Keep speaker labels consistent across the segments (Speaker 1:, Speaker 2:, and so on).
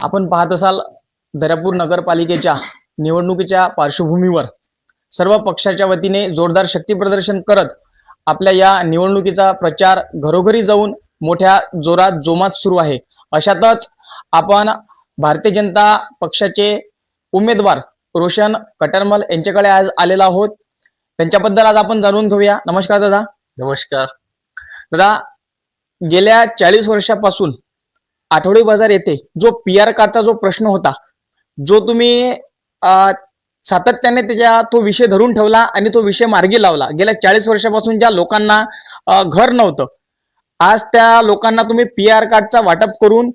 Speaker 1: आपण पाहत असाल दर्यापूर नगरपालिकेच्या निवडणुकीच्या पार्श्वभूमीवर सर्व पक्षाच्या वतीने जोरदार शक्ती प्रदर्शन करत आपल्या या निवडणुकीचा प्रचार घरोघरी जाऊन मोठ्या जोरात जोमात सुरू आहे। अशातच आपण भारतीय जनता पक्षाचे उमेदवार रोशन कटरमल यांच्याकडे आज आलेलो आहोत। त्यांच्याबद्दल आज आपण जाणून घेऊया। नमस्कार दादा।
Speaker 2: नमस्कार
Speaker 1: दादा, गेल्या 40 वर्षापासून आठवडी बाजार येथे जो पीआर कार्डचा जो प्रश्न होता, जो तुम्ही सातत्याने त्याच्या तो विषय धरून ठेवला आणि तो विषय मार्गी लावला। गेल्या 40 वर्षापासून ज्या लोकांना घर नव्हतं, आज त्या लोकांना तुम्ही पीआर कार्डचा वाटप करून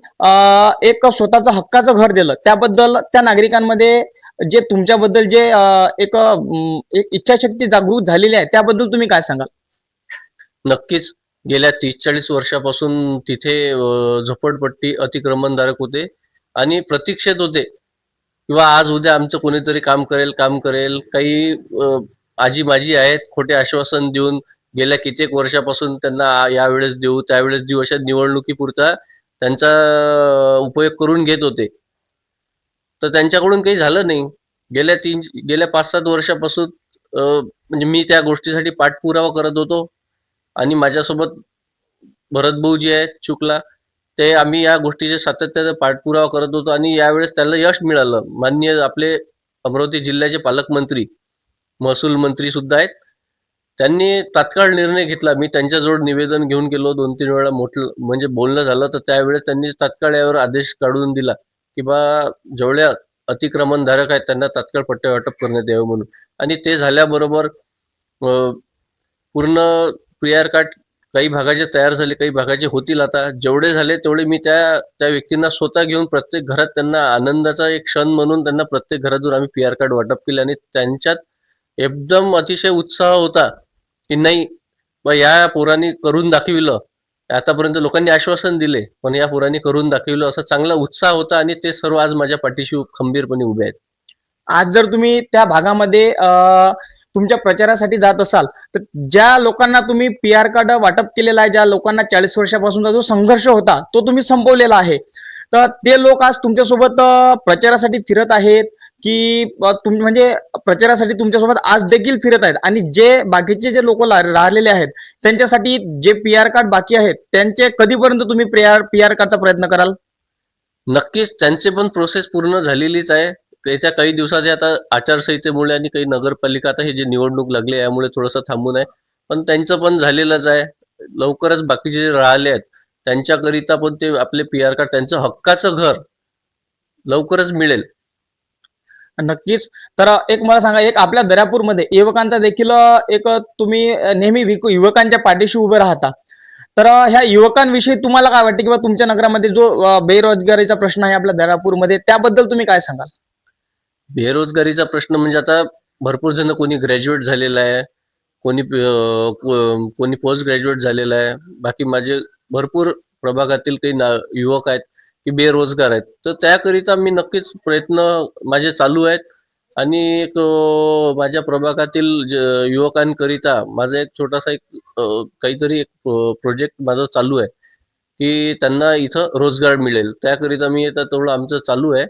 Speaker 1: एक स्वतःचं हक्काचं घर दिलं। त्याबद्दल त्या नागरिकांमध्ये जे तुमच्याबद्दल जे एक इच्छाशक्ती जागृत झालेली आहे, त्याबद्दल तुम्ही काय सांगाल?
Speaker 2: नक्कीच गेल्या 30-40 वर्षापासून तिथे झोपडपट्टी अतिक्रमणधारक होते आणि प्रतीक्षेत होते किंवा आज उद्या आमचं कोणीतरी काम करेल। काही आजी माजी आहेत, खोटे आश्वासन देऊन गेल्या कित्येक वर्षापासून त्यांना यावेळेस देऊ त्यावेळेस देऊ अशा निवडणुकीपुरता त्यांचा उपयोग करून घेत होते। तर त्यांच्याकडून काही झालं नाही। गेल्या 5-7 वर्षापासून म्हणजे मी त्या गोष्टीसाठी पाठपुरावा करत होतो आणि माझ्यासोबत भरत भाऊ जे आहेत चुकला, ते आम्ही या गोष्टीचे सातत्याने पाठपुरावा करत होतो आणि यावेळेस त्याला यश मिळालं। माननीय आपले अमरावती जिल्ह्याचे पालकमंत्री, महसूल मंत्री सुद्धा आहेत, त्यांनी तात्काळ निर्णय घेतला। मी त्यांच्याजवळ निवेदन घेऊन गेलो, 2-3 वेळा म्हणजे बोलणं झालं, तर त्यावेळेस त्यांनी तात्काळ यावर आदेश काढून दिला की बा जेवढ्या अतिक्रमणधारक आहेत त्यांना तात्काळ पट्टे वाटप करण्यात यावं म्हणून। आणि ते झाल्याबरोबर पूर्ण पीआर कार्ड काही भागाचे तयार झाले, काही भागाचे होतील। आता जेवढे झाले तेवढे मी त्या व्यक्तींना स्वतः घेऊन प्रत्येक घरात त्यांना आनंदाचा एक क्षण म्हणून त्यांना प्रत्येक घरातून आम्ही पीआर कार्ड वाटप केले आणि त्यांच्यात एकदम अतिशय उत्साह होता की नाही बा या पोरांनी करून दाखविलं। आतापर्यंत लोकांनी आश्वासन दिले, पण या पोरांनी करून दाखविलं, असा चांगला उत्साह होता आणि ते सर्व आज माझ्या पाठीशी खंबीरपणे उभे आहेत।
Speaker 1: आज जर तुम्ही त्या भागामध्ये तुमच्या प्रचारासाठी जात असाल, तर ज्या लोकांना तुम्ही पीआर कार्ड वाटप केलेला आहे, ज्या लोकांना 40 वर्षापासूनचा जो संघर्ष होता तो तुम्ही संपवलेला आहे, तर ते लोक आज तुमच्यासोबत प्रचारासाठी फिरत आहेत की तुम्ही म्हणजे प्रचारासाठी तुमच्यासोबत आज देखील फिरत आहेत? आणि जे बाकीचे जे लोक राहिलेले आहेत त्यांच्यासाठी जे पीआर कार्ड बाकी आहेत, त्यांचे कधीपर्यंत तुम्ही पीआर कार्डचा प्रयत्न कराल?
Speaker 2: नक्कीच त्यांचे पण प्रोसेस पूर्ण झालेलीच आहे। येत्या काही दिवसात आता आचारसंहितेमुळे आणि काही नगरपालिका आता हे जे निवडणूक लागली यामुळे थोडंसं थांबून आहे, पण त्यांचं पण झालेलंच आहे। लवकरच बाकीचे जे राहिले आहेत त्यांच्याकरिता पण ते आपले पीआर कार्ड, त्यांचं हक्काचं घर लवकरच मिळेल।
Speaker 1: नक्कीच। तर एक मला सांगा, एक आपल्या दर्यापूरमध्ये युवकांचा देखील एक तुम्ही नेहमी युवकांच्या पाठीशी उभे राहता, तर ह्या युवकांविषयी तुम्हाला काय वाटतं किंवा तुमच्या नगरामध्ये जो बेरोजगारीचा प्रश्न आहे आपल्या दर्यापूरमध्ये, त्याबद्दल तुम्ही काय सांगाल?
Speaker 2: बेरोजगारीचा प्रश्न म्हणजे आता भरपूर जण, कोणी ग्रॅज्युएट झालेलं आहे, कोणी पोस्ट ग्रॅज्युएट झालेलं आहे। बाकी माझे भरपूर प्रभागातील काही युवक आहेत की बेरोजगार आहेत, तर त्याकरिता मी नक्कीच प्रयत्न माझे चालू आहेत। आणि एक माझ्या प्रभागातील युवकांकरिता माझा एक छोटासा काहीतरी एक प्रोजेक्ट माझा चालू आहे की त्यांना इथं रोजगार मिळेल, त्याकरिता मी आता तेवढं आमचं चालू आहे।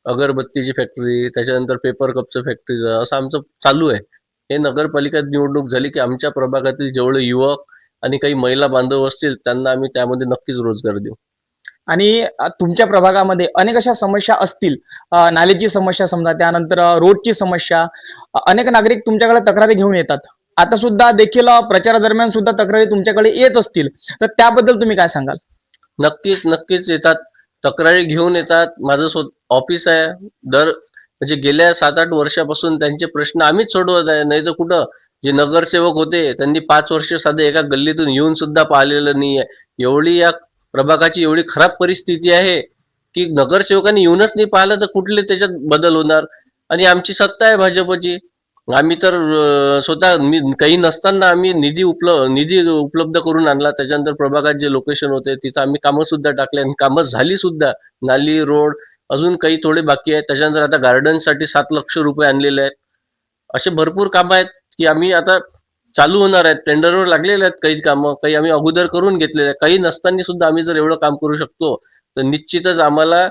Speaker 2: अगरबत्तीची फॅक्टरी, त्याच्यानंतर पेपर कपचं फॅक्टरीचं, असं आमचं चालू आहे। हे नगरपालिका निवडणूक झाली की आमच्या प्रभागातील जेवढे युवक आणि काही महिला बांधव असतील त्यांना आम्ही त्यामध्ये नक्कीच रोजगार देऊ।
Speaker 1: आणि तुमच्या प्रभागामध्ये अनेक अशा समस्या असतील, नालीची समस्या समजा, त्यानंतर रोडची समस्या, अनेक नागरिक तुमच्याकडे तक्रारी घेऊन येतात। आता सुद्धा देखील प्रचारादरम्यान सुद्धा तक्रारी तुमच्याकडे येत असतील, तर त्याबद्दल तुम्ही काय सांगाल?
Speaker 2: नक्कीच येतात, तक्रारी घेऊन येतात। माझं ऑफिस आहे, म्हणजे गेल्या 7-8 वर्षापासून त्यांचे प्रश्न आम्हीच सोडवत आहे। नाही तर कुठं जे नगरसेवक होते त्यांनी 5 वर्ष साधे एका गल्लीतून येऊन सुद्धा पाहिलेलं नाहीये। एवढी या प्रभागाची एवढी खराब परिस्थिती आहे की नगरसेवकांनी येऊनच नाही पाहिलं तर कुठले त्याच्यात बदल होणार। आणि आमची सत्ता आहे भाजपची, आम्ही तर स्वतः काही नसताना आम्ही निधी उपलब्ध करून आणला। त्याच्यानंतर प्रभागात जे लोकेशन होते तिथं आम्ही कामं सुद्धा टाकले आणि कामं झाली सुद्धा, नाली, रोड, अजून काही थोडे बाकी आहेत। त्याच्यानंतर आता गार्डनसाठी 7 लाख रुपये आणलेले आहेत। असे भरपूर कामं आहेत की आम्ही आता चालू होणार आहेत, टेंडरवर लागलेले आहेत काही कामं, काही आम्ही अगोदर करून घेतलेले आहेत। काही नसताना सुद्धा आम्ही जर एवढं काम करू शकतो तर निश्चितच आम्हाला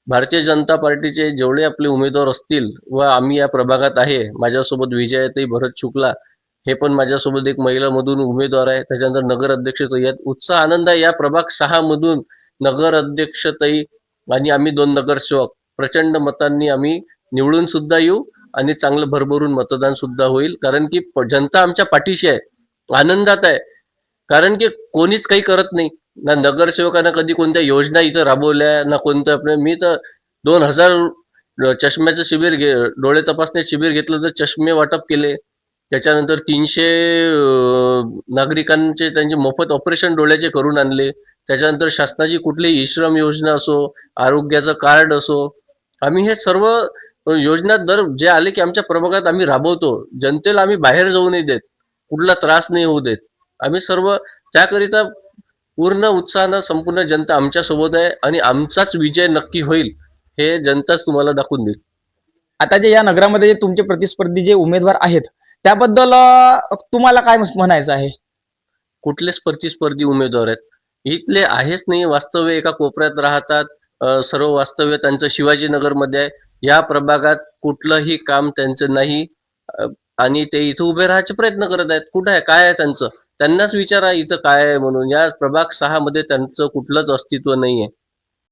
Speaker 2: भारतीय जनता पार्टीचे जेवढे आपले उमेदवार असतील व आम्ही या प्रभागात आहे, माझ्यासोबत विजयाताई भरत शुक्ला हे पण माझ्यासोबत एक महिलामधून उमेदवार आहे. त्याच्यानंतर नगर अध्यक्षताई आहेत. उत्साह आनंद आहे. या प्रभाग 6 मधून नगर अध्यक्षताई आणि आम्ही 2 नगरसेवक प्रचंड मतांनी आम्ही निवडून सुद्धा येऊ आणि चांगलं भरभरून मतदान सुद्धा होईल. कारण की जनता आमच्या पाठीशी आहे, आनंदात आहे. कारण की कोणीच काही करत नाही. ना नगरसेवकांना कधी कोणत्या योजना इथं राबवल्या ना कोणतं आपलं. मी तर 2000 चष्म्याचं शिबिर डोळे तपासणी शिबिर घेतलं तर चष्मे वाटप केले. त्याच्यानंतर 300 नागरिकांचे त्यांचे मोफत ऑपरेशन डोळ्याचे करून आणले. त्याच्यानंतर शासनाची कुठलीही ई श्रम योजना असो, आरोग्याचं कार्ड असो, आम्ही हे सर्व योजना दर जे आले की आमच्या प्रभागात आम्ही राबवतो. जनतेला आम्ही बाहेर जाऊ नाही देत, कुठला त्रास नाही होऊ देत. आम्ही सर्व त्याकरिता पूर्ण उत्साहानं संपूर्ण जनता आमच्या सोबत आहे आणि आमचाच विजय नक्की होईल हे जनताच तुम्हाला दाखवून देईल.
Speaker 1: आता जे या नगरामध्ये जे तुमचे प्रतिस्पर्धी जे उमेदवार आहेत त्याबद्दल तुम्हाला काय म्हणायचं आहे?
Speaker 2: कुठलेच प्रतिस्पर्धी उमेदवार आहेत इथले आहेच नाही. वास्तव्य एका कोपऱ्यात राहतात. सर्व वास्तव्य त्यांचं शिवाजीनगरमध्ये आहे. या प्रभागात कुठलंही काम त्यांचं नाही आणि ते इथं उभे राहायचे प्रयत्न करत आहेत. कुठं आहे, काय आहे त्यांचं? त्यांनाच विचारा इथं काय आहे म्हणून. या प्रभाग 6 मध्ये त्यांचं कुठलंच अस्तित्व नाहीये.